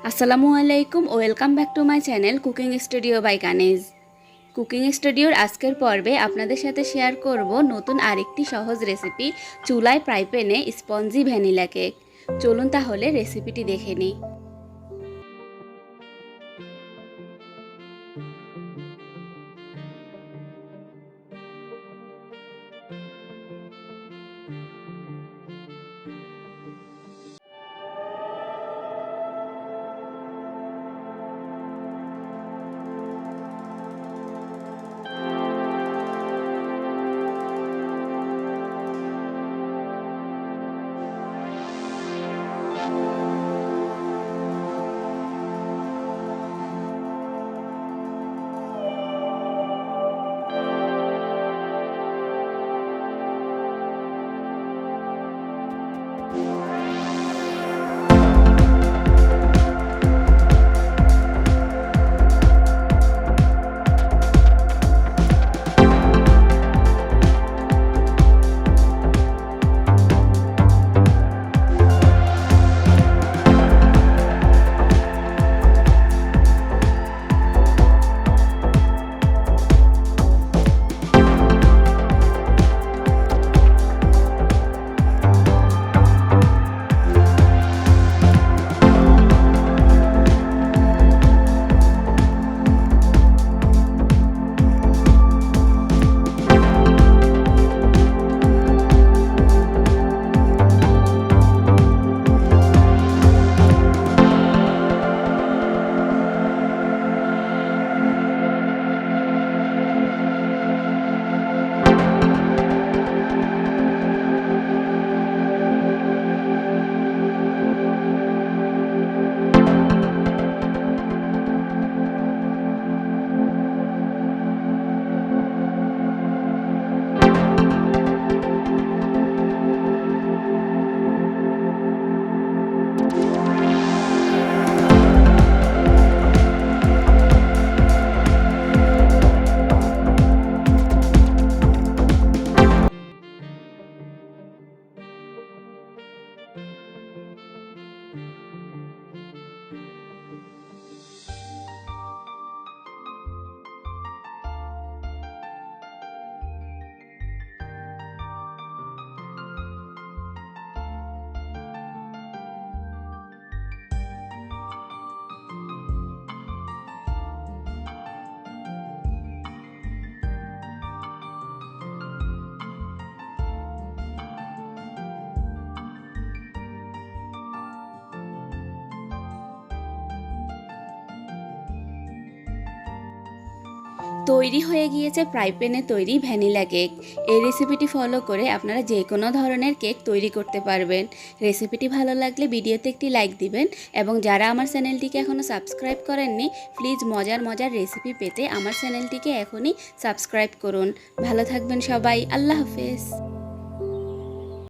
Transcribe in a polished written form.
আসসালামু আলাইকুম, welcome back to my channel cooking studio by Kaniz. Cooking স্টুডিওর আজকের পর্বে আপনাদের সাথে শেয়ার করব নতুন আরেকটি সহজ রেসিপি, চুলায় ফ্রাই প্যানে স্পঞ্জি ভ্যানিলা কেক। চলুন তাহলে রেসিপিটি দেখে নিই। তৈরি হয়ে গিয়েছে ফ্রাই প্যানে তৈরি ভ্যানিলা কেক। এই রেসিপিটি ফলো করে আপনারা যে কোনো ধরনের কেক তৈরি করতে পারবেন। রেসিপিটি ভালো লাগলে ভিডিওতে একটি লাইক দিবেন এবং যারা আমার চ্যানেলটিকে এখনও সাবস্ক্রাইব করেননি প্লিজ মজার মজার রেসিপি পেতে আমার চ্যানেলটিকে এখনই সাবস্ক্রাইব করুন। ভালো থাকবেন সবাই, আল্লাহ হাফেজ।